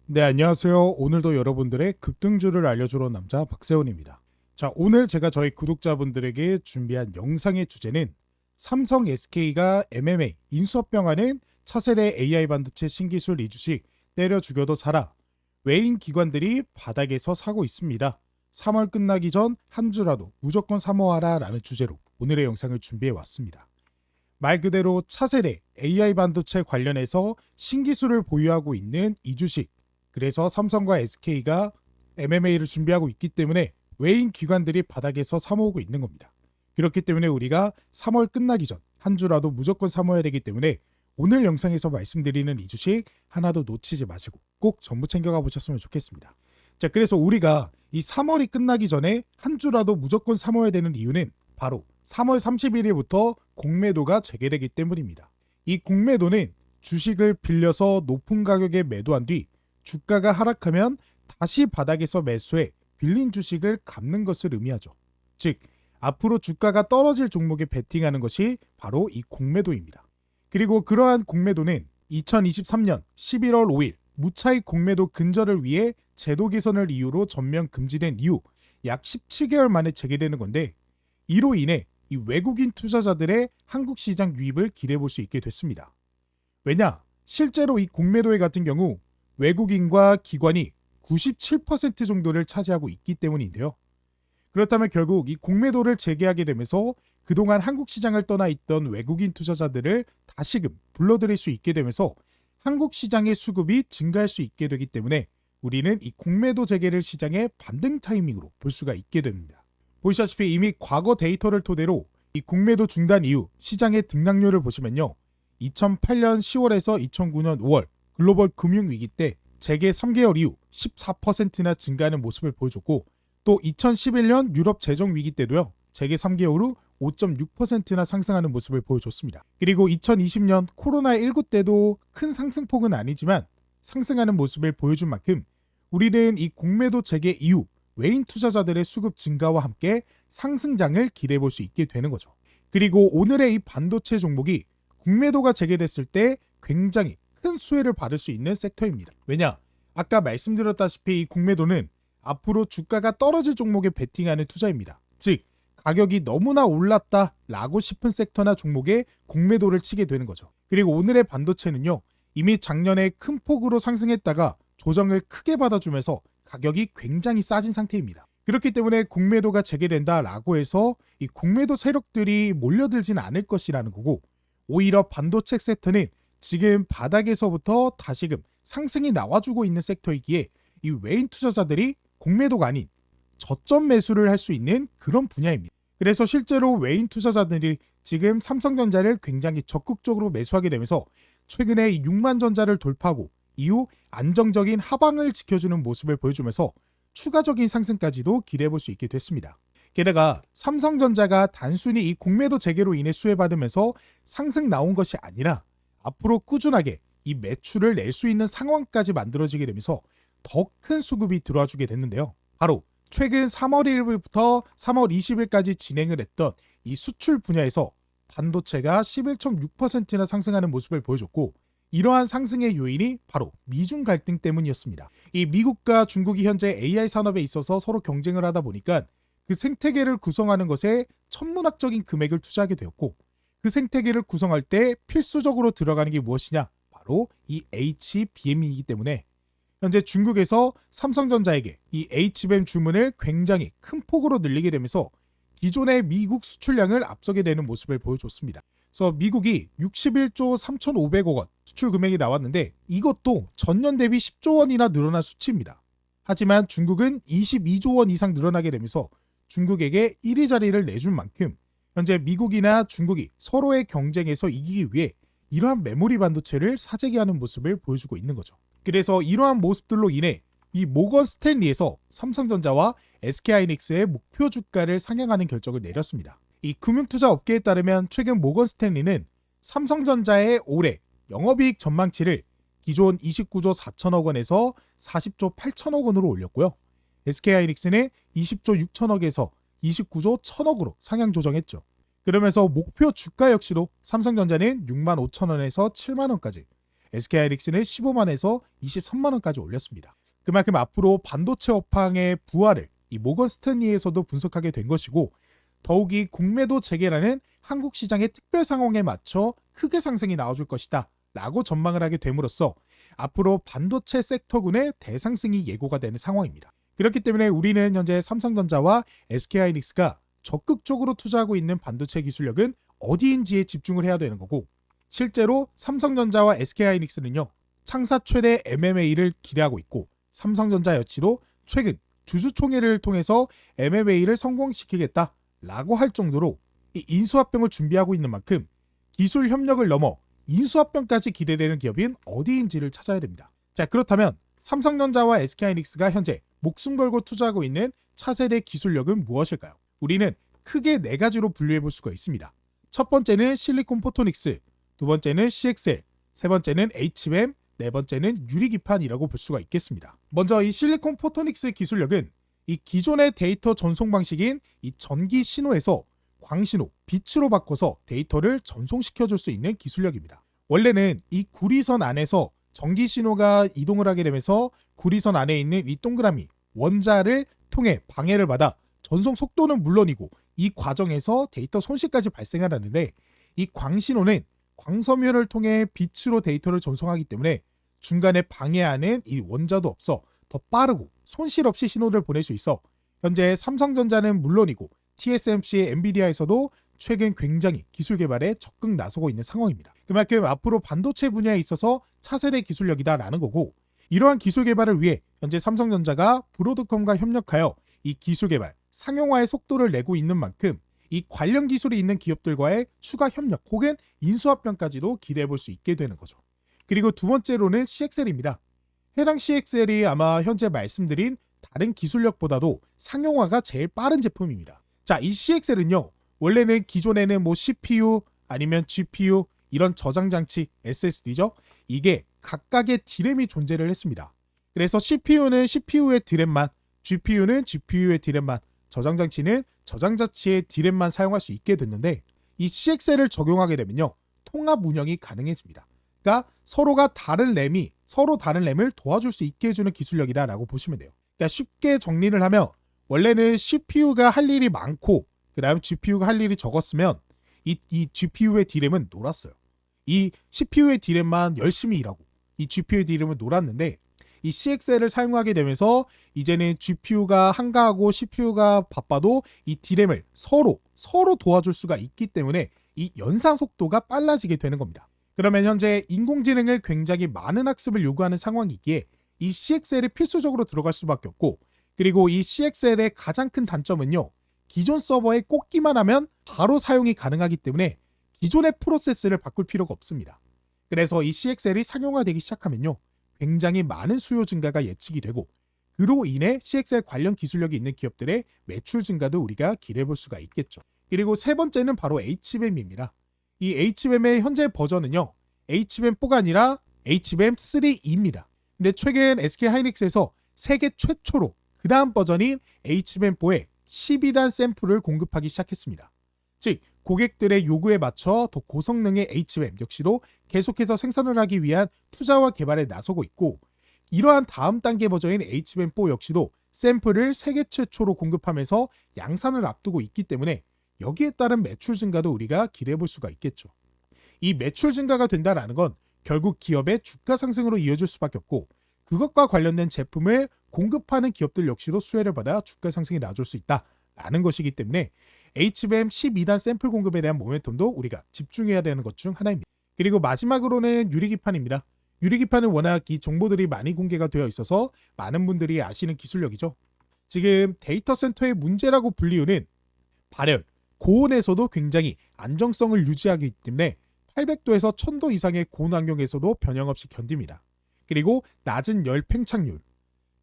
네, 안녕하세요. 오늘도 여러분들의 급등주를 알려주러 온 남자 박세훈입니다. 자, 오늘 제가 저희 구독자분들에게 준비한 영상의 주제는 삼성 SK가 MMA 인수합병하는 차세대 AI 반도체 신기술 이주식 때려 죽여도 사라. 외인 기관들이 바닥에서 사고 있습니다. 3월 끝나기 전 한 주라도 무조건 사모하라 라는 주제로 오늘의 영상을 준비해 왔습니다. 말 그대로 차세대 AI 반도체 관련해서 신기술을 보유하고 있는 이주식, 그래서 삼성과 SK가 MMA를 준비하고 있기 때문에 외인 기관들이 바닥에서 사모으고 있는 겁니다. 그렇기 때문에 우리가 3월 끝나기 전 한 주라도 무조건 사모해야 되기 때문에 오늘 영상에서 말씀드리는 이 주식 하나도 놓치지 마시고 꼭 전부 챙겨가 보셨으면 좋겠습니다. 자, 그래서 우리가 이 3월이 끝나기 전에 한 주라도 무조건 사모해야 되는 이유는 바로 3월 31일부터 공매도가 재개되기 때문입니다. 이 공매도는 주식을 빌려서 높은 가격에 매도한 뒤 주가가 하락하면 다시 바닥에서 매수해 빌린 주식을 갚는 것을 의미하죠. 즉, 앞으로 주가가 떨어질 종목에 베팅하는 것이 바로 이 공매도입니다. 그리고 그러한 공매도는 2023년 11월 5일 무차익 공매도 근절을 위해 제도 개선을 이유로 전면 금지된 이후 약 17개월 만에 재개되는 건데, 이로 인해 이 외국인 투자자들의 한국 시장 유입을 기대해 볼 수 있게 됐습니다. 왜냐? 실제로 이 공매도회 같은 경우 외국인과 기관이 97% 정도를 차지하고 있기 때문인데요. 그렇다면 결국 이 공매도를 재개하게 되면서 그동안 한국 시장을 떠나 있던 외국인 투자자들을 다시금 불러들일 수 있게 되면서 한국 시장의 수급이 증가할 수 있게 되기 때문에 우리는 이 공매도 재개를 시장의 반등 타이밍으로 볼 수가 있게 됩니다. 보시다시피 이미 과거 데이터를 토대로 이 공매도 중단 이후 시장의 등락률을 보시면요. 2008년 10월에서 2009년 5월 글로벌 금융위기 때 재개 3개월 이후 14%나 증가하는 모습을 보여줬고, 또 2011년 유럽 재정위기 때도요. 재개 3개월 후 5.6%나 상승하는 모습을 보여줬습니다. 그리고 2020년 코로나19 때도 큰 상승폭은 아니지만 상승하는 모습을 보여준 만큼 우리는 이 공매도 재개 이후 외인 투자자들의 수급 증가와 함께 상승장을 기대해 볼 수 있게 되는 거죠. 그리고 오늘의 이 반도체 종목이 공매도가 재개됐을 때 굉장히 큰 수혜를 받을 수 있는 섹터입니다. 왜냐? 아까 말씀드렸다시피 이 공매도는 앞으로 주가가 떨어질 종목에 베팅하는 투자입니다. 즉, 가격이 너무나 올랐다라고 싶은 섹터나 종목에 공매도를 치게 되는 거죠. 그리고 오늘의 반도체는요. 이미 작년에 큰 폭으로 상승했다가 조정을 크게 받아주면서 가격이 굉장히 싸진 상태입니다. 그렇기 때문에 공매도가 재개된다라고 해서 이 공매도 세력들이 몰려들지는 않을 것이라는 거고, 오히려 반도체 섹터는 지금 바닥에서부터 다시금 상승이 나와주고 있는 섹터이기에 이 외인 투자자들이 공매도가 아닌 저점 매수를 할 수 있는 그런 분야입니다. 그래서 실제로 외인 투자자들이 지금 삼성전자를 굉장히 적극적으로 매수하게 되면서 최근에 6만 전자를 돌파하고 이후 안정적인 하방을 지켜주는 모습을 보여주면서 추가적인 상승까지도 기대해 볼 수 있게 됐습니다. 게다가 삼성전자가 단순히 이 공매도 재개로 인해 수혜받으면서 상승 나온 것이 아니라 앞으로 꾸준하게 이 매출을 낼 수 있는 상황까지 만들어지게 되면서 더 큰 수급이 들어와 주게 됐는데요. 바로 최근 3월 1일부터 3월 20일까지 진행을 했던 이 수출 분야에서 반도체가 11.6%나 상승하는 모습을 보여줬고, 이러한 상승의 요인이 바로 미중 갈등 때문이었습니다. 이 미국과 중국이 현재 AI 산업에 있어서 서로 경쟁을 하다 보니까 그 생태계를 구성하는 것에 천문학적인 금액을 투자하게 되었고, 그 생태계를 구성할 때 필수적으로 들어가는 게 무엇이냐? 바로 이 HBM이기 때문에 현재 중국에서 삼성전자에게 이 HBM 주문을 굉장히 큰 폭으로 늘리게 되면서 기존의 미국 수출량을 앞서게 되는 모습을 보여줬습니다. 그래서 미국이 61조 3,500억 원 수출 금액이 나왔는데 이것도 전년 대비 10조 원이나 늘어난 수치입니다. 하지만 중국은 22조 원 이상 늘어나게 되면서 중국에게 1위 자리를 내준 만큼 현재 미국이나 중국이 서로의 경쟁에서 이기기 위해 이러한 메모리 반도체를 사재기하는 모습을 보여주고 있는 거죠. 그래서 이러한 모습들로 인해 이 모건 스탠리에서 삼성전자와 SK하이닉스의 목표 주가를 상향하는 결정을 내렸습니다. 이 금융투자 업계에 따르면 최근 모건 스탠리는 삼성전자의 올해 영업이익 전망치를 기존 29조 4천억 원에서 40조 8천억 원으로 올렸고요. SK하이닉스는 20조 6천억에서 29조 1천억으로 상향 조정했죠. 그러면서 목표 주가 역시도 삼성전자는 6만 5천 원에서 7만 원까지, SK하이닉스는 15만에서 23만원까지 올렸습니다. 그만큼 앞으로 반도체 업황의 부활을 이 모건 스탠리에서도 분석하게 된 것이고, 더욱이 공매도 재개라는 한국 시장의 특별 상황에 맞춰 크게 상승이 나와줄 것이다 라고 전망을 하게 됨으로써 앞으로 반도체 섹터군의 대상승이 예고가 되는 상황입니다. 그렇기 때문에 우리는 현재 삼성전자와 SK하이닉스가 적극적으로 투자하고 있는 반도체 기술력은 어디인지에 집중을 해야 되는 거고, 실제로 삼성전자와 SK하이닉스는요 창사 최대 MMA를 기대하고 있고, 삼성전자 역시도 최근 주주총회를 통해서 MMA를 성공시키겠다라고 할 정도로 이 인수합병을 준비하고 있는 만큼 기술 협력을 넘어 인수합병까지 기대되는 기업인 어디인지를 찾아야 됩니다. 자, 그렇다면 삼성전자와 SK하이닉스가 현재 목숨 걸고 투자하고 있는 차세대 기술력은 무엇일까요? 우리는 크게 네 가지로 분류해 볼 수가 있습니다. 첫 번째는 실리콘 포토닉스, 두 번째는 CXL, 세 번째는 HBM, 네 번째는 유리기판이라고 볼 수가 있겠습니다. 먼저 이 실리콘 포토닉스 기술력은 이 기존의 데이터 전송 방식인 이 전기 신호에서 광신호, 빛으로 바꿔서 데이터를 전송시켜줄 수 있는 기술력입니다. 원래는 이 구리선 안에서 전기 신호가 이동을 하게 되면서 구리선 안에 있는 이 동그라미, 원자를 통해 방해를 받아 전송 속도는 물론이고 이 과정에서 데이터 손실까지 발생하는데, 이 광신호는 광섬유를 통해 빛으로 데이터를 전송하기 때문에 중간에 방해하는 이 원자도 없어 더 빠르고 손실 없이 신호를 보낼 수 있어 현재 삼성전자는 물론이고 TSMC, 엔비디아에서도 최근 굉장히 기술 개발에 적극 나서고 있는 상황입니다. 그만큼 앞으로 반도체 분야에 있어서 차세대 기술력이다라는 거고, 이러한 기술 개발을 위해 현재 삼성전자가 브로드컴과 협력하여 이 기술 개발, 상용화의 속도를 내고 있는 만큼 이 관련 기술이 있는 기업들과의 추가 협력 혹은 인수합병까지도 기대해 볼 수 있게 되는 거죠. 그리고 두 번째로는 CXL입니다. 해당 CXL이 아마 현재 말씀드린 다른 기술력보다도 상용화가 제일 빠른 제품입니다. 자, 이 CXL은요 원래는 기존에는 뭐 CPU 아니면 GPU 이런 저장 장치 SSD죠. 이게 각각의 디램이 존재를 했습니다. 그래서 CPU는 CPU의 디램만, GPU는 GPU의 디램만, 저장 장치는 저장 장치의 디램만 사용할 수 있게 됐는데, 이 CXL을 적용하게 되면요 통합 운영이 가능해집니다. 그러니까 서로가 다른 램이 서로 다른 램을 도와줄 수 있게 해주는 기술력이다라고 보시면 돼요. 그러니까 쉽게 정리를 하면 원래는 CPU가 할 일이 많고 그 다음 GPU가 할 일이 적었으면 이 GPU의 디램은 놀았어요. 이 CPU의 디램만 열심히 일하고 이 GPU의 디램은 놀았는데, 이 CXL을 사용하게 되면서 이제는 GPU가 한가하고 CPU가 바빠도 이 디램을 서로 도와줄 수가 있기 때문에 이 연산 속도가 빨라지게 되는 겁니다. 그러면 현재 인공지능을 굉장히 많은 학습을 요구하는 상황이기에 이 CXL이 필수적으로 들어갈 수밖에 없고, 그리고 이 CXL의 가장 큰 단점은요 기존 서버에 꽂기만 하면 바로 사용이 가능하기 때문에 기존의 프로세스를 바꿀 필요가 없습니다. 그래서 이 CXL이 상용화되기 시작하면요 굉장히 많은 수요 증가가 예측이 되고, 그로 인해 CXL 관련 기술력이 있는 기업들의 매출 증가도 우리가 기대해 볼 수가 있겠죠. 그리고 세 번째는 바로 HBM입니다. 이 HBM의 현재 버전은요 HBM4가 아니라 HBM3E입니다. 근데 최근 SK하이닉스에서 세계 최초로 그 다음 버전인 HBM4에 12단 샘플을 공급하기 시작했습니다. 즉 고객들의 요구에 맞춰 더 고성능의 HBM 역시도 계속해서 생산을 하기 위한 투자와 개발에 나서고 있고, 이러한 다음 단계 버전인 HBM4 역시도 샘플을 세계 최초로 공급하면서 양산을 앞두고 있기 때문에 여기에 따른 매출 증가도 우리가 기대해 볼 수가 있겠죠. 이 매출 증가가 된다라는 건 결국 기업의 주가 상승으로 이어질 수밖에 없고, 그것과 관련된 제품을 공급하는 기업들 역시도 수혜를 받아 주가 상승이 나아질 수 있다라는 것이기 때문에 HBM 12단 샘플 공급에 대한 모멘텀도 우리가 집중해야 되는 것 중 하나입니다. 그리고 마지막으로는 유리기판입니다. 유리기판은 워낙 이 정보들이 많이 공개가 되어 있어서 많은 분들이 아시는 기술력이죠. 지금 데이터 센터의 문제라고 불리우는 발열, 고온에서도 굉장히 안정성을 유지하기 때문에 800도에서 1000도 이상의 고온 환경에서도 변형없이 견딥니다. 그리고 낮은 열 팽창률.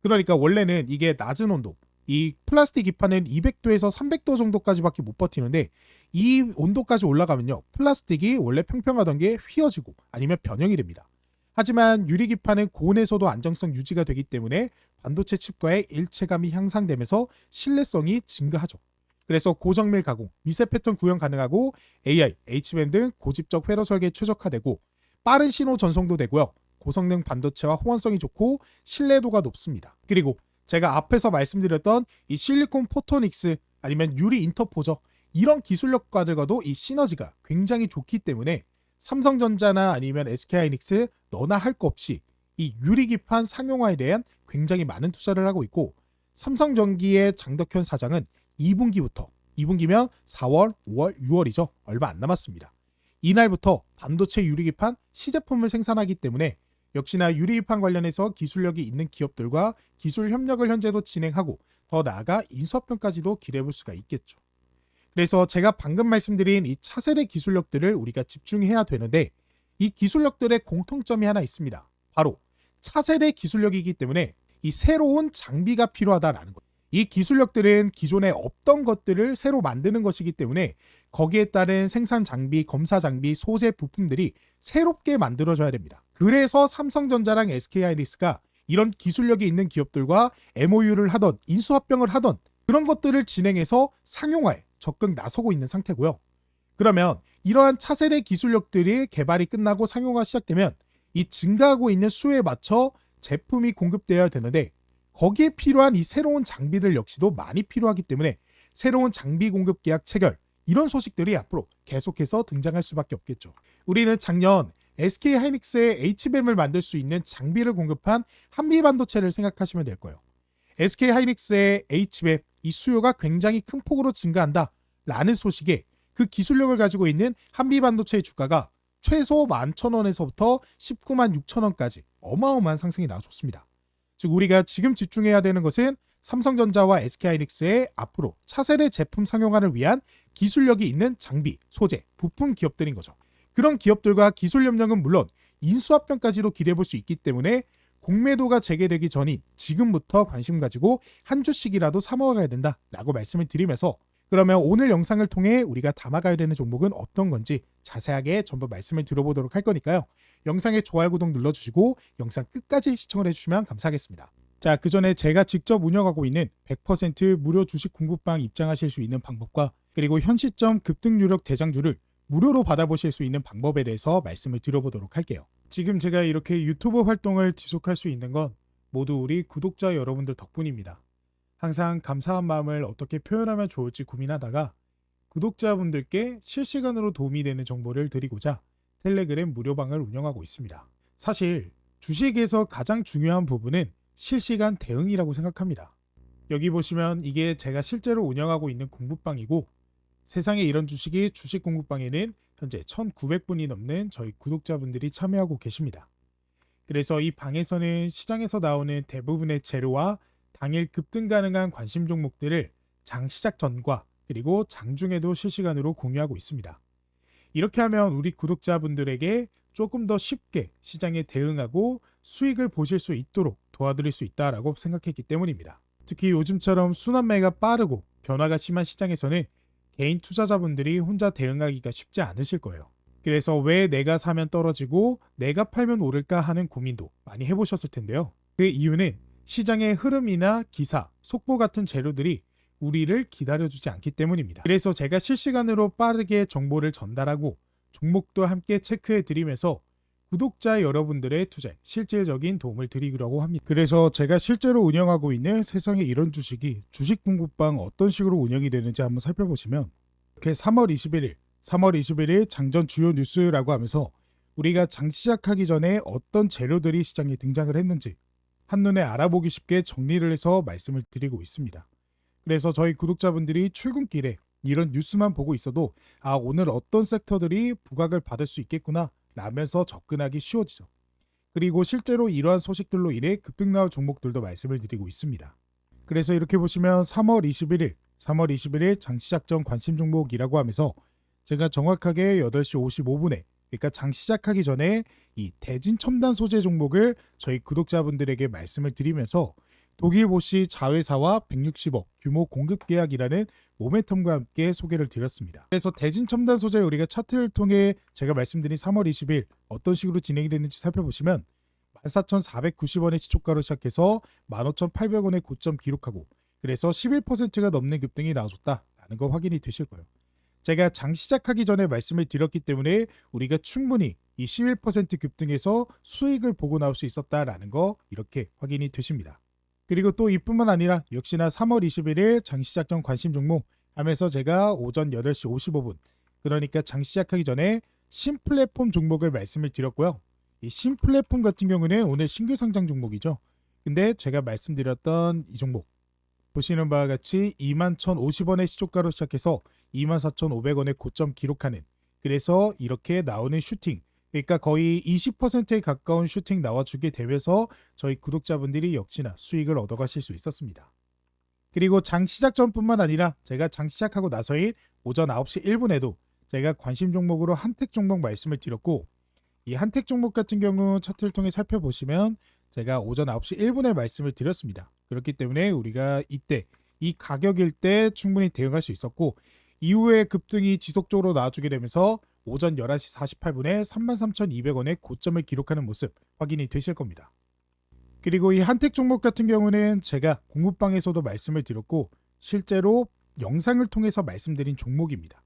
그러니까 원래는 이게 낮은 온도, 이 플라스틱 기판은 200도에서 300도 정도까지밖에 못 버티는데 이 온도까지 올라가면요 플라스틱이 원래 평평하던 게 휘어지고 아니면 변형이 됩니다. 하지만 유리기판은 고온에서도 안정성 유지가 되기 때문에 반도체 칩과의 일체감이 향상되면서 신뢰성이 증가하죠. 그래서 고정밀 가공, 미세 패턴 구현 가능하고 AI, HBM 등 고집적 회로 설계에 최적화되고 빠른 신호 전송도 되고요. 고성능 반도체와 호환성이 좋고 신뢰도가 높습니다. 그리고 제가 앞에서 말씀드렸던 이 실리콘 포토닉스 아니면 유리 인터포저 이런 기술력과들과도 이 시너지가 굉장히 좋기 때문에 삼성전자나 아니면 SK하이닉스 너나 할 거 없이 이 유리기판 상용화에 대한 굉장히 많은 투자를 하고 있고, 삼성전기의 장덕현 사장은 2분기부터, 2분기면 4월, 5월, 6월이죠. 얼마 안 남았습니다. 이날부터 반도체 유리기판 시제품을 생산하기 때문에 역시나 유리기판 관련해서 기술력이 있는 기업들과 기술 협력을 현재도 진행하고 더 나아가 인수합병까지도 기대해볼 수가 있겠죠. 그래서 제가 방금 말씀드린 이 차세대 기술력들을 우리가 집중해야 되는데, 이 기술력들의 공통점이 하나 있습니다. 바로 차세대 기술력이기 때문에 이 새로운 장비가 필요하다라는 것. 이 기술력들은 기존에 없던 것들을 새로 만드는 것이기 때문에 거기에 따른 생산 장비, 검사 장비, 소재 부품들이 새롭게 만들어져야 됩니다. 그래서 삼성전자랑 SK하이닉스가 이런 기술력이 있는 기업들과 MOU를 하던 인수합병을 하던 그런 것들을 진행해서 상용화에 적극 나서고 있는 상태고요. 그러면 이러한 차세대 기술력들이 개발이 끝나고 상용화 시작되면 이 증가하고 있는 수에 맞춰 제품이 공급되어야 되는데, 거기에 필요한 이 새로운 장비들 역시도 많이 필요하기 때문에 새로운 장비 공급 계약 체결, 이런 소식들이 앞으로 계속해서 등장할 수밖에 없겠죠. 우리는 작년 SK하이닉스의 HBM을 만들 수 있는 장비를 공급한 한미반도체를 생각하시면 될 거예요. SK하이닉스의 HBM 이 수요가 굉장히 큰 폭으로 증가한다 라는 소식에 그 기술력을 가지고 있는 한미반도체의 주가가 최소 11,000원에서부터 19만 6천원까지 어마어마한 상승이 나와줬습니다. 즉 우리가 지금 집중해야 되는 것은 삼성전자와 SK하이닉스의 앞으로 차세대 제품 상용화를 위한 기술력이 있는 장비, 소재, 부품 기업들인 거죠. 그런 기업들과 기술 협력은 물론 인수합병까지도 기대해볼 수 있기 때문에 공매도가 재개되기 전인 지금부터 관심 가지고 한 주씩이라도 사모아가야 된다라고 말씀을 드리면서, 그러면 오늘 영상을 통해 우리가 담아가야 되는 종목은 어떤 건지 자세하게 전부 말씀을 드려보도록 할 거니까요. 영상에 좋아요, 구독 눌러주시고 영상 끝까지 시청을 해주시면 감사하겠습니다. 자, 그 전에 제가 직접 운영하고 있는 100% 무료 주식 공부방 입장하실 수 있는 방법과 그리고 현 시점 급등 유력 대장주를 무료로 받아보실 수 있는 방법에 대해서 말씀을 드려보도록 할게요. 지금 제가 이렇게 유튜브 활동을 지속할 수 있는 건 모두 우리 구독자 여러분들 덕분입니다. 항상 감사한 마음을 어떻게 표현하면 좋을지 고민하다가 구독자분들께 실시간으로 도움이 되는 정보를 드리고자 텔레그램 무료방을 운영하고 있습니다. 사실 주식에서 가장 중요한 부분은 실시간 대응이라고 생각합니다. 여기 보시면 이게 제가 실제로 운영하고 있는 공부방이고, 세상에 이런 주식이 주식 공부방에는 현재 1,900분이 넘는 저희 구독자분들이 참여하고 계십니다. 그래서 이 방에서는 시장에서 나오는 대부분의 재료와 당일 급등 가능한 관심 종목들을 장 시작 전과 그리고 장중에도 실시간으로 공유하고 있습니다. 이렇게 하면 우리 구독자분들에게 조금 더 쉽게 시장에 대응하고 수익을 보실 수 있도록 도와드릴 수 있다라고 생각했기 때문입니다. 특히 요즘처럼 순환매가 빠르고 변화가 심한 시장에서는 개인 투자자분들이 혼자 대응하기가 쉽지 않으실 거예요. 그래서 왜 내가 사면 떨어지고 내가 팔면 오를까 하는 고민도 많이 해보셨을 텐데요. 그 이유는 시장의 흐름이나 기사, 속보 같은 재료들이 우리를 기다려주지 않기 때문입니다. 그래서 제가 실시간으로 빠르게 정보를 전달하고 종목도 함께 체크해드리면서 구독자 여러분들의 투자에 실질적인 도움을 드리려고 합니다. 그래서 제가 실제로 운영하고 있는 세상에 이런 주식이 주식 공부방 어떤 식으로 운영이 되는지 한번 살펴보시면, 이렇게 3월 21일 장전 주요 뉴스라고 하면서 우리가 장 시작하기 전에 어떤 재료들이 시장에 등장을 했는지 한눈에 알아보기 쉽게 정리를 해서 말씀을 드리고 있습니다. 그래서 저희 구독자분들이 출근길에 이런 뉴스만 보고 있어도 오늘 어떤 섹터들이 부각을 받을 수 있겠구나 라면서 접근하기 쉬워지죠. 그리고 실제로 이러한 소식들로 인해 급등 나올 종목들도 말씀을 드리고 있습니다. 그래서 이렇게 보시면 3월 21일 장 시작 전 관심 종목이라고 하면서 제가 정확하게 8시 55분에, 그러니까 장 시작하기 전에 이 대진 첨단 소재 종목을 저희 구독자분들에게 말씀을 드리면서 독일 보시 자회사와 160억 규모 공급 계약이라는 모멘텀과 함께 소개를 드렸습니다. 그래서 대진 첨단 소재 우리가 차트를 통해 제가 말씀드린 3월 20일 어떤 식으로 진행이 됐는지 살펴보시면 14,490원의 시초가로 시작해서 15,800원의 고점 기록하고, 그래서 11%가 넘는 급등이 나와줬다라는 거 확인이 되실 거예요. 제가 장 시작하기 전에 말씀을 드렸기 때문에 우리가 충분히 이 11% 급등해서 수익을 보고 나올 수 있었다라는 거 이렇게 확인이 되십니다. 그리고 또 이뿐만 아니라 역시나 3월 21일 장시작 전 관심 종목 하면서 제가 오전 8시 55분 그러니까 장시작하기 전에 신플랫폼 종목을 말씀을 드렸고요. 이 신플랫폼 같은 경우는 오늘 신규 상장 종목이죠. 근데 제가 말씀드렸던 이 종목 보시는 바와 같이 21,050원의 시초가로 시작해서 24,500원의 고점 기록하는 그래서 이렇게 나오는 슈팅 그러니까 거의 20%에 가까운 슈팅 나와주게 되면서 저희 구독자분들이 역시나 수익을 얻어가실 수 있었습니다. 그리고 장 시작 전뿐만 아니라 제가 장 시작하고 나서인 오전 9시 1분에도 제가 관심 종목으로 한택 종목 말씀을 드렸고 이 한택 종목 같은 경우 차트를 통해 살펴보시면 제가 오전 9시 1분에 말씀을 드렸습니다. 그렇기 때문에 우리가 이때 이 가격일 때 충분히 대응할 수 있었고 이후에 급등이 지속적으로 나와주게 되면서 오전 11시 48분에 33,200원의 고점을 기록하는 모습 확인이 되실 겁니다. 그리고 이 한택 종목 같은 경우는 제가 공부방에서도 말씀을 드렸고 실제로 영상을 통해서 말씀드린 종목입니다.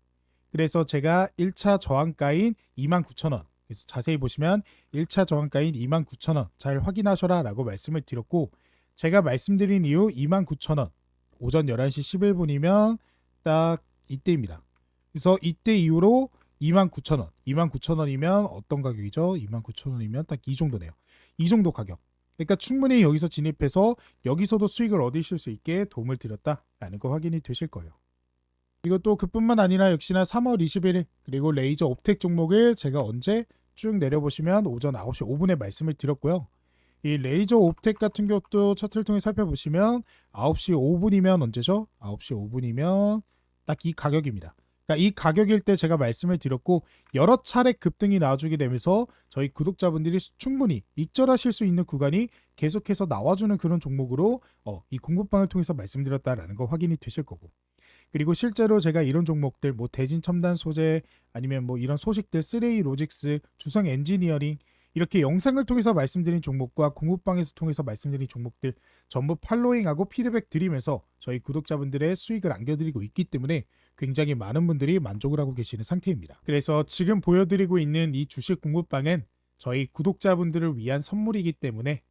그래서 제가 1차 저항가인 29,000원 그래서 자세히 보시면 1차 저항가인 29,000원 잘 확인하셔라 라고 말씀을 드렸고 제가 말씀드린 이후 29,000원 오전 11시 11분이면 딱 이때입니다. 그래서 이때 이후로 29,000원 29,000원이면 어떤 가격이죠? 29,000원이면 딱 이 정도네요. 이 정도 가격 그러니까 충분히 여기서 진입해서 여기서도 수익을 얻으실 수 있게 도움을 드렸다라는 거 확인이 되실 거예요. 그리고 또 그뿐만 아니라 역시나 3월 21일 그리고 레이저 옵텍 종목을 제가 언제 쭉 내려보시면 오전 9시 5분에 말씀을 드렸고요. 이 레이저 옵텍 같은 것도 차트를 통해 살펴보시면 9시 5분이면 언제죠? 9시 5분이면 딱 이 가격입니다. 그러니까 이 가격일 때 제가 말씀을 드렸고 여러 차례 급등이 나와주게 되면서 저희 구독자분들이 충분히 익절하실 수 있는 구간이 계속해서 나와주는 그런 종목으로 이 공부방을 통해서 말씀드렸다라는 거 확인이 되실 거고 그리고 실제로 제가 이런 종목들 뭐 대진 첨단 소재 아니면 뭐 이런 소식들 3A 로직스 주성 엔지니어링 이렇게 영상을 통해서 말씀드린 종목과 공부방에서 통해서 말씀드린 종목들 전부 팔로잉하고 피드백 드리면서 저희 구독자분들의 수익을 안겨드리고 있기 때문에 굉장히 많은 분들이 만족을 하고 계시는 상태입니다. 그래서 지금 보여드리고 있는 이 주식 공부방은 저희 구독자분들을 위한 선물이기 때문에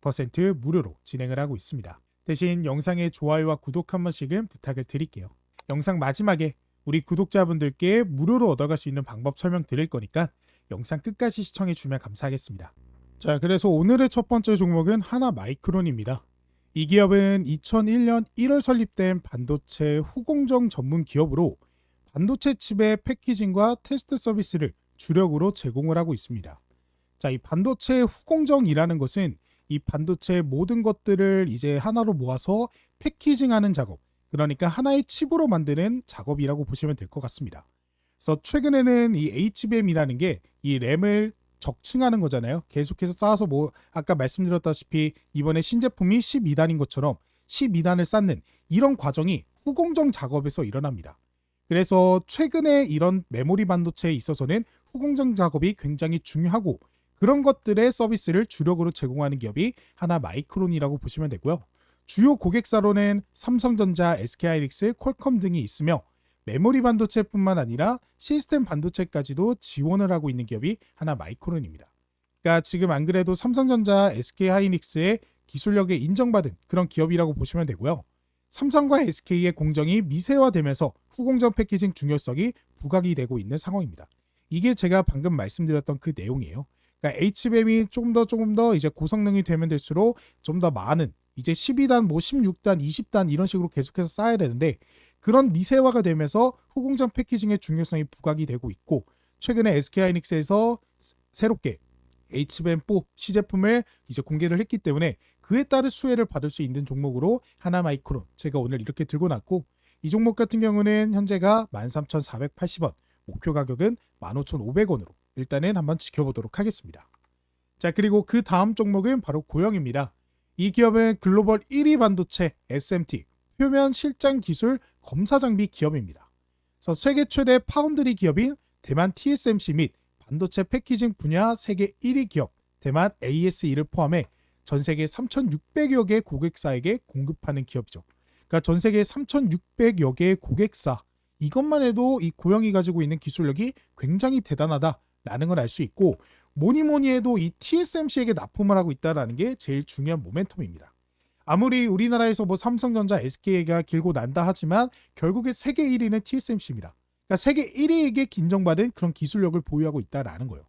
100% 무료로 진행을 하고 있습니다. 대신 영상의 좋아요와 구독 한 번씩은 부탁을 드릴게요. 영상 마지막에 우리 구독자분들께 무료로 얻어갈 수 있는 방법 설명드릴 거니까 영상 끝까지 시청해주면 감사하겠습니다. 자, 그래서 오늘의 첫 번째 종목은 하나마이크론입니다. 이 기업은 2001년 1월 설립된 반도체 후공정 전문 기업으로 반도체 칩의 패키징과 테스트 서비스를 주력으로 제공을 하고 있습니다. 자, 이 반도체 후공정이라는 것은 이 반도체 모든 것들을 이제 하나로 모아서 패키징하는 작업, 그러니까 하나의 칩으로 만드는 작업이라고 보시면 될 것 같습니다. 그래서 최근에는 이 HBM이라는 게 이 램을 적층하는 거잖아요. 계속해서 쌓아서 뭐 아까 말씀드렸다시피 이번에 신제품이 12단인 것처럼 12단을 쌓는 이런 과정이 후공정 작업에서 일어납니다. 그래서 최근에 이런 메모리 반도체에 있어서는 후공정 작업이 굉장히 중요하고 그런 것들의 서비스를 주력으로 제공하는 기업이 하나마이크론이라고 보시면 되고요. 주요 고객사로는 삼성전자, SK하이닉스, 퀄컴 등이 있으며 메모리 반도체뿐만 아니라 시스템 반도체까지도 지원을 하고 있는 기업이 하나마이크론입니다. 그러니까 지금 안 그래도 삼성전자, SK하이닉스의 기술력에 인정받은 그런 기업이라고 보시면 되고요. 삼성과 SK의 공정이 미세화되면서 후공정 패키징 중요성이 부각이 되고 있는 상황입니다. 이게 제가 방금 말씀드렸던 그 내용이에요. 그러니까 HBM이 조금 더 이제 고성능이 되면 될수록 좀 더 많은 이제 12단, 뭐 16단, 20단 이런 식으로 계속해서 쌓아야 되는데 그런 미세화가 되면서 후공정 패키징의 중요성이 부각이 되고 있고 최근에 SK하이닉스에서 새롭게 HBM4 시제품을 이제 공개를 했기 때문에 그에 따른 수혜를 받을 수 있는 종목으로 하나마이크론 제가 오늘 이렇게 들고 놨고 이 종목 같은 경우는 현재가 13,480원 목표 가격은 15,500원으로 일단은 한번 지켜보도록 하겠습니다. 자, 그리고 그 다음 종목은 바로 고영입니다. 이 기업은 글로벌 1위 반도체 SMT 표면 실장 기술 검사 장비 기업입니다. 그래서 세계 최대 파운드리 기업인 대만 TSMC 및 반도체 패키징 분야 세계 1위 기업 대만 ASE를 포함해 전 세계 3,600여 개 고객사에게 공급하는 기업이죠. 그러니까 전 세계 3,600여 개의 고객사 이것만 해도 이 고영이 가지고 있는 기술력이 굉장히 대단하다 라는 걸 알 수 있고, 뭐니 해도 이 TSMC에게 납품을 하고 있다는 게 제일 중요한 모멘텀입니다. 아무리 우리나라에서 뭐 삼성전자, SK가 길고 난다 하지만 결국에 세계 1위는 TSMC입니다. 그러니까 세계 1위에게 인정받은 그런 기술력을 보유하고 있다라는 거예요.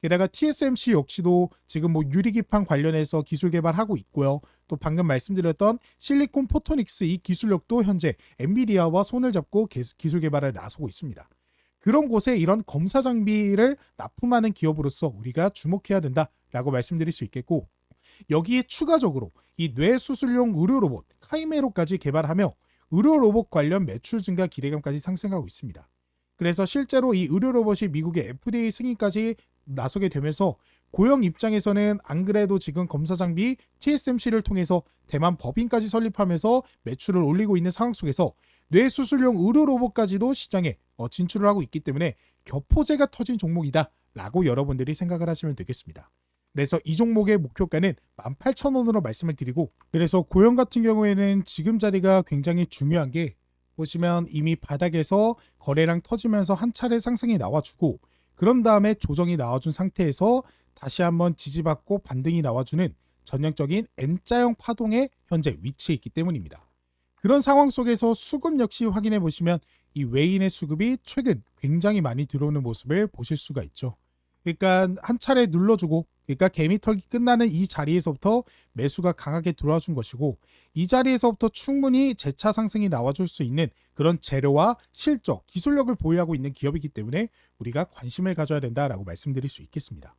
게다가 TSMC 역시도 지금 뭐 유리기판 관련해서 기술 개발하고 있고요. 또 방금 말씀드렸던 실리콘 포토닉스 이 기술력도 현재 엔비디아와 손을 잡고 기술 개발에 나서고 있습니다. 그런 곳에 이런 검사 장비를 납품하는 기업으로서 우리가 주목해야 된다라고 말씀드릴 수 있겠고, 여기에 추가적으로 이 뇌수술용 의료 로봇 카이메로까지 개발하며 의료 로봇 관련 매출 증가 기대감까지 상승하고 있습니다. 그래서 실제로 이 의료 로봇이 미국의 FDA 승인까지 나서게 되면서 고용 입장에서는 안 그래도 지금 검사 장비 TSMC를 통해서 대만 법인까지 설립하면서 매출을 올리고 있는 상황 속에서 뇌수술용 의료 로봇까지도 시장에 진출을 하고 있기 때문에 격포제가 터진 종목이다라고 여러분들이 생각을 하시면 되겠습니다. 그래서 이 종목의 목표가는 18,000원으로 말씀을 드리고, 그래서 고영 같은 경우에는 지금 자리가 굉장히 중요한 게, 보시면 이미 바닥에서 거래량 터지면서 한 차례 상승이 나와주고, 그런 다음에 조정이 나와준 상태에서 다시 한번 지지받고 반등이 나와주는 전형적인 N자형 파동에 현재 위치해 있기 때문입니다. 그런 상황 속에서 수급 역시 확인해 보시면 이 외인의 수급이 최근 굉장히 많이 들어오는 모습을 보실 수가 있죠. 그러니까 한 차례 눌러주고, 그러니까 개미털기 끝나는 이 자리에서부터 매수가 강하게 들어와 준 것이고, 이 자리에서부터 충분히 재차 상승이 나와줄 수 있는 그런 재료와 실적, 기술력을 보유하고 있는 기업이기 때문에 우리가 관심을 가져야 된다라고 말씀드릴 수 있겠습니다.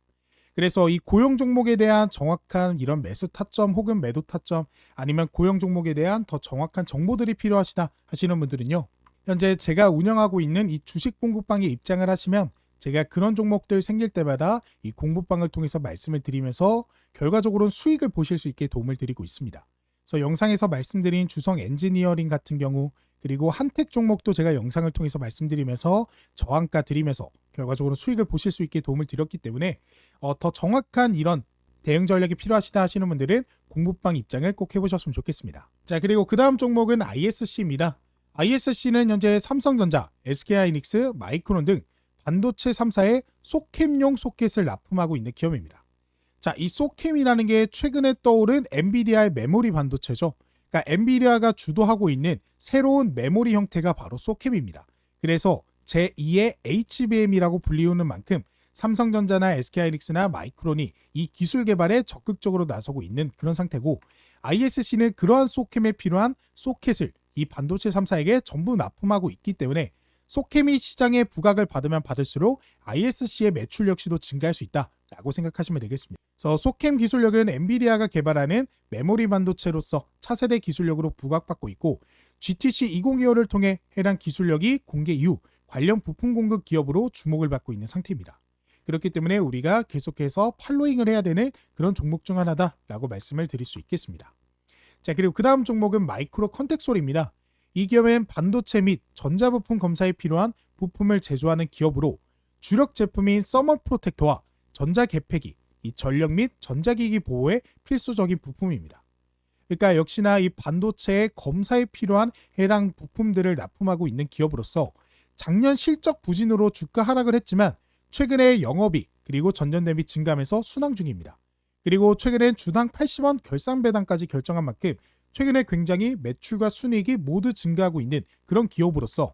그래서 이 고용 종목에 대한 정확한 이런 매수 타점 혹은 매도 타점, 아니면 고용 종목에 대한 더 정확한 정보들이 필요하시다 하시는 분들은요, 현재 제가 운영하고 있는 이 주식 공부방에 입장을 하시면 제가 그런 종목들 생길 때마다 이 공부방을 통해서 말씀을 드리면서 결과적으로는 수익을 보실 수 있게 도움을 드리고 있습니다. 그래서 영상에서 말씀드린 주성 엔지니어링 같은 경우, 그리고 한택 종목도 제가 영상을 통해서 말씀드리면서 저항가 드리면서 결과적으로 수익을 보실 수 있게 도움을 드렸기 때문에 더 정확한 이런 대응 전략이 필요하시다 하시는 분들은 공부방 입장을 꼭 해보셨으면 좋겠습니다. 자, 그리고 그 다음 종목은 ISC입니다. ISC는 현재 삼성전자, SK하이닉스, 마이크론 등 반도체 3사의 소캠용 소켓을 납품하고 있는 기업입니다. 자, 이 소캠이라는 게 최근에 떠오른 엔비디아의 메모리 반도체죠. 그러니까 엔비디아가 주도하고 있는 새로운 메모리 형태가 바로 소캠입니다. 그래서 제2의 HBM이라고 불리우는 만큼 삼성전자나 SK하이닉스나 마이크론이 이 기술 개발에 적극적으로 나서고 있는 그런 상태고, ISC는 그러한 소캠에 필요한 소켓을 이 반도체 3사에게 전부 납품하고 있기 때문에 소캠이 시장에 부각을 받으면 받을수록 ISC의 매출 역시도 증가할 수 있다라고 생각하시면 되겠습니다. 그래서 소캠 기술력은 엔비디아가 개발하는 메모리 반도체로서 차세대 기술력으로 부각받고 있고, GTC 2025를 통해 해당 기술력이 공개 이후 관련 부품 공급 기업으로 주목을 받고 있는 상태입니다. 그렇기 때문에 우리가 계속해서 팔로잉을 해야 되는 그런 종목 중 하나다라고 말씀을 드릴 수 있겠습니다. 자, 그리고 그 다음 종목은 마이크로 컨텍솔입니다. 이 기업은 반도체 및 전자부품 검사에 필요한 부품을 제조하는 기업으로 주력 제품인 서머 프로텍터와 전자 개폐기, 이 전력 및 전자기기 보호에 필수적인 부품입니다. 그러니까 역시나 이 반도체의 검사에 필요한 해당 부품들을 납품하고 있는 기업으로서 작년 실적 부진으로 주가 하락을 했지만 최근에 영업이익 그리고 전년 대비 증가하면서 순항 중입니다. 그리고 최근엔 주당 80원 결산 배당까지 결정한 만큼 최근에 굉장히 매출과 순이익이 모두 증가하고 있는 그런 기업으로서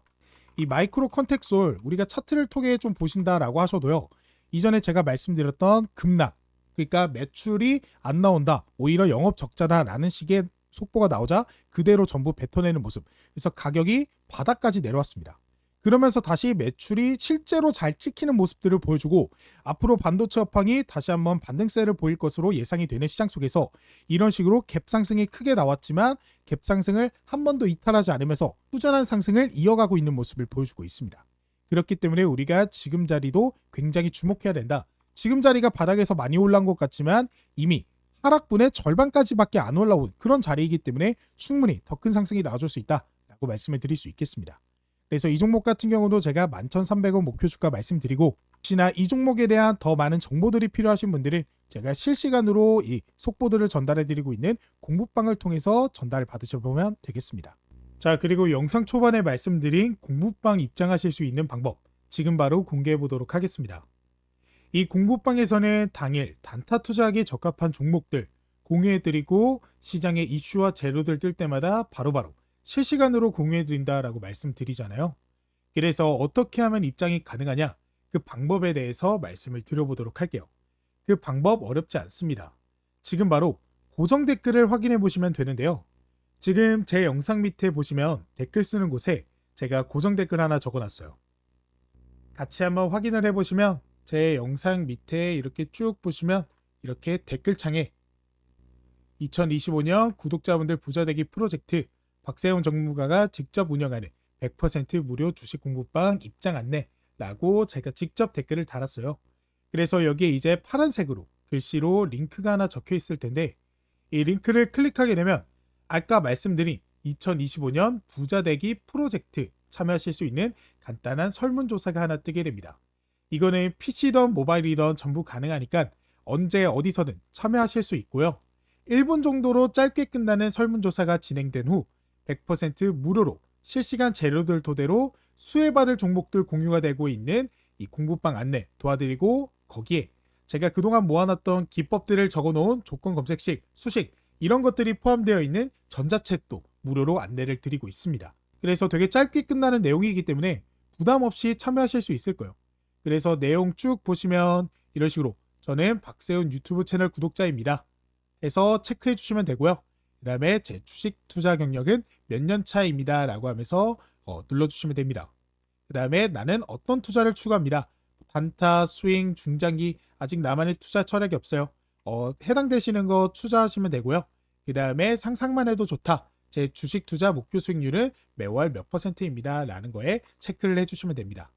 이 마이크로 컨텍솔 우리가 차트를 통해 좀 보신다라고 하셔도요, 이전에 제가 말씀드렸던 급락, 그러니까 매출이 안 나온다, 오히려 영업 적자다라는 식의 속보가 나오자 그대로 전부 뱉어내는 모습, 그래서 가격이 바닥까지 내려왔습니다. 그러면서 다시 매출이 실제로 잘 찍히는 모습들을 보여주고 앞으로 반도체 업황이 다시 한번 반등세를 보일 것으로 예상이 되는 시장 속에서 이런 식으로 갭상승이 크게 나왔지만 갭상승을 한 번도 이탈하지 않으면서 꾸준한 상승을 이어가고 있는 모습을 보여주고 있습니다. 그렇기 때문에 우리가 지금 자리도 굉장히 주목해야 된다. 지금 자리가 바닥에서 많이 올라온 것 같지만 이미 하락분의 절반까지밖에 안 올라온 그런 자리이기 때문에 충분히 더 큰 상승이 나와줄 수 있다라고 말씀을 드릴 수 있겠습니다. 그래서 이 종목 같은 경우도 제가 11,300원 목표 주가 말씀드리고, 혹시나 이 종목에 대한 더 많은 정보들이 필요하신 분들은 제가 실시간으로 이 속보들을 전달해드리고 있는 공부방을 통해서 전달 받으셔보면 되겠습니다. 자, 그리고 영상 초반에 말씀드린 공부방 입장하실 수 있는 방법 지금 바로 공개해 보도록 하겠습니다. 이 공부방에서는 당일 단타 투자하기 적합한 종목들 공유해드리고 시장의 이슈와 재료들 뜰 때마다 바로바로 실시간으로 공유해드린다라고 말씀드리잖아요. 그래서 어떻게 하면 입장이 가능하냐? 그 방법에 대해서 말씀을 드려보도록 할게요. 그 방법 어렵지 않습니다. 지금 바로 고정 댓글을 확인해 보시면 되는데요. 지금 제 영상 밑에 보시면 댓글 쓰는 곳에 제가 고정 댓글 하나 적어놨어요. 같이 한번 확인을 해보시면 제 영상 밑에 이렇게 쭉 보시면 이렇게 댓글창에 2025년 구독자분들 부자되기 프로젝트 박세훈 전문가가 직접 운영하는 100% 무료 주식 공부방 입장 안내라고 제가 직접 댓글을 달았어요. 그래서 여기에 이제 파란색으로 글씨로 링크가 하나 적혀 있을 텐데 이 링크를 클릭하게 되면 아까 말씀드린 2025년 부자되기 프로젝트 참여하실 수 있는 간단한 설문조사가 하나 뜨게 됩니다. 이거는 PC든 모바일이든 전부 가능하니까 언제 어디서든 참여하실 수 있고요. 1분 정도로 짧게 끝나는 설문조사가 진행된 후 100% 무료로 실시간 재료들 토대로 수혜받을 종목들 공유가 되고 있는 이 공부방 안내 도와드리고 거기에 제가 그동안 모아놨던 기법들을 적어놓은 조건 검색식, 수식 이런 것들이 포함되어 있는 전자책도 무료로 안내를 드리고 있습니다. 그래서 되게 짧게 끝나는 내용이기 때문에 부담 없이 참여하실 수 있을 거예요. 그래서 내용 쭉 보시면 이런 식으로 저는 박세훈 유튜브 채널 구독자입니다 해서 체크해 주시면 되고요. 그 다음에 제 주식 투자 경력은 몇 년 차입니다 라고 하면서 눌러주시면 됩니다. 그 다음에 나는 어떤 투자를 추구합니다. 단타, 스윙, 중장기 아직 나만의 투자 철학이 없어요. 해당되시는 거 투자하시면 되고요. 그 다음에 상상만 해도 좋다. 제 주식 투자 목표 수익률은 매월 몇 %입니다 라는 거에 체크를 해주시면 됩니다.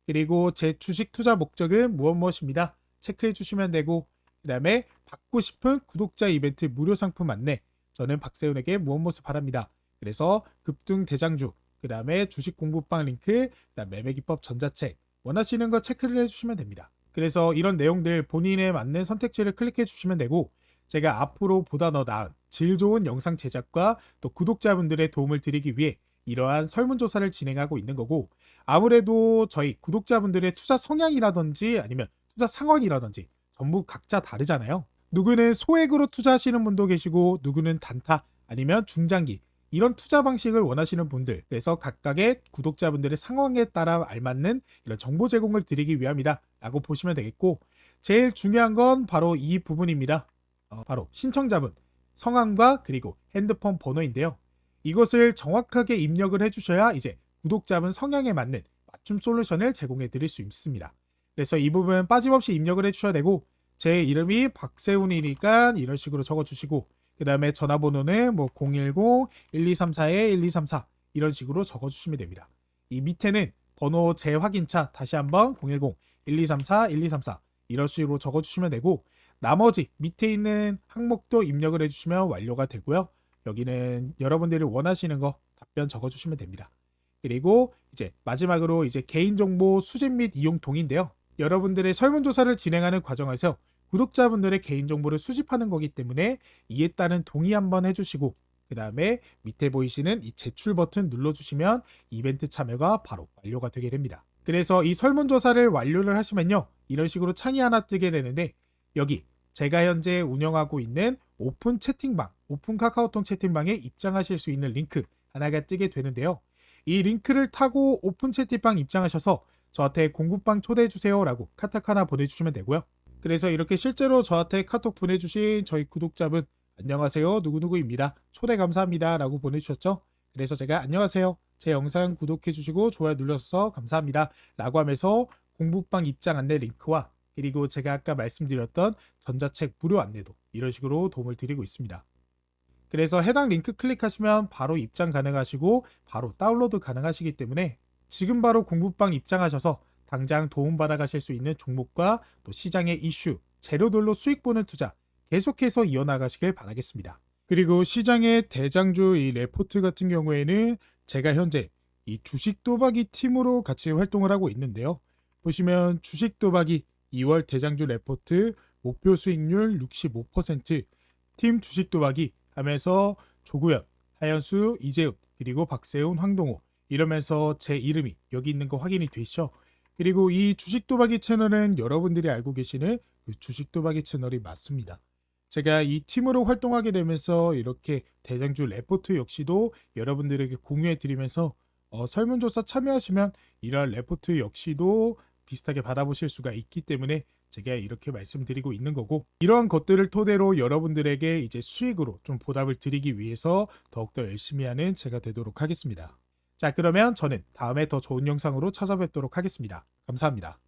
그리고 제 주식 투자 목적은 무엇입니다. 체크해 주시면 되고 그 다음에 받고 싶은 구독자 이벤트 무료 상품 안내 저는 박세훈에게 무엇 바랍니다. 그래서 급등 대장주 그 다음에 주식 공부방 링크 그다음 매매기법 전자책 원하시는 거 체크를 해주시면 됩니다. 그래서 이런 내용들 본인에 맞는 선택지를 클릭해 주시면 되고 제가 앞으로 보다 더 나은 질 좋은 영상 제작과 또 구독자분들의 도움을 드리기 위해 이러한 설문조사를 진행하고 있는 거고 아무래도 저희 구독자분들의 투자 성향이라든지 아니면 투자 상황이라든지 전부 각자 다르잖아요. 누구는 소액으로 투자하시는 분도 계시고 누구는 단타 아니면 중장기 이런 투자 방식을 원하시는 분들 그래서 각각의 구독자분들의 상황에 따라 알맞는 이런 정보 제공을 드리기 위함이다 라고 보시면 되겠고 제일 중요한 건 바로 이 부분입니다. 바로 신청자분 성함과 그리고 핸드폰 번호인데요. 이것을 정확하게 입력을 해주셔야 이제 구독자분 성향에 맞는 맞춤 솔루션을 제공해 드릴 수 있습니다. 그래서 이 부분 빠짐없이 입력을 해주셔야 되고 제 이름이 박세훈이니까 이런 식으로 적어주시고 그 다음에 전화번호는 뭐 010-1234-1234 이런 식으로 적어주시면 됩니다. 이 밑에는 번호 재확인차 다시 한번 010-1234-1234 이런 식으로 적어주시면 되고 나머지 밑에 있는 항목도 입력을 해주시면 완료가 되고요. 여기는 여러분들이 원하시는 거 답변 적어주시면 됩니다. 그리고 이제 마지막으로 이제 개인정보 수집 및 이용 동의인데요. 여러분들의 설문조사를 진행하는 과정에서 구독자분들의 개인정보를 수집하는 거기 때문에 이에 따른 동의 한번 해주시고 그 다음에 밑에 보이시는 이 제출 버튼 눌러주시면 이벤트 참여가 바로 완료가 되게 됩니다. 그래서 이 설문조사를 완료를 하시면요. 이런 식으로 창이 하나 뜨게 되는데 여기 제가 현재 운영하고 있는 오픈 채팅방, 오픈 카카오톡 채팅방에 입장하실 수 있는 링크 하나가 뜨게 되는데요. 이 링크를 타고 오픈 채팅방 입장하셔서 저한테 공부방 초대해주세요 라고 카톡 하나 보내주시면 되고요. 그래서 이렇게 실제로 저한테 카톡 보내주신 저희 구독자분 안녕하세요 누구누구입니다. 초대 감사합니다 라고 보내주셨죠. 그래서 제가 안녕하세요. 제 영상 구독해주시고 좋아요 눌러주셔서 감사합니다 라고 하면서 공부방 입장 안내 링크와 그리고 제가 아까 말씀드렸던 전자책 무료 안내도 이런 식으로 도움을 드리고 있습니다. 그래서 해당 링크 클릭하시면 바로 입장 가능하시고 바로 다운로드 가능하시기 때문에 지금 바로 공부방 입장하셔서 당장 도움받아 가실 수 있는 종목과 또 시장의 이슈, 재료들로 수익 보는 투자 계속해서 이어나가시길 바라겠습니다. 그리고 시장의 대장주 이 레포트 같은 경우에는 제가 현재 이 주식 도박이 팀으로 같이 활동을 하고 있는데요. 보시면 주식 도박이 2월 대장주 레포트 목표 수익률 65%, 팀 주식 도박이 하면서 조구현, 하현수, 이재훈, 그리고 박세훈, 황동호 이러면서 제 이름이 여기 있는 거 확인이 되시죠? 그리고 이 주식 도박이 채널은 여러분들이 알고 계시는 그 주식 도박이 채널이 맞습니다. 제가 이 팀으로 활동하게 되면서 이렇게 대장주 레포트 역시도 여러분들에게 공유해 드리면서 설문조사 참여하시면 이런 레포트 역시도 비슷하게 받아보실 수가 있기 때문에 제가 이렇게 말씀드리고 있는 거고, 이러한 것들을 토대로 여러분들에게 이제 수익으로 좀 보답을 드리기 위해서 더욱더 열심히 하는 제가 되도록 하겠습니다. 자, 그러면 저는 다음에 더 좋은 영상으로 찾아뵙도록 하겠습니다. 감사합니다.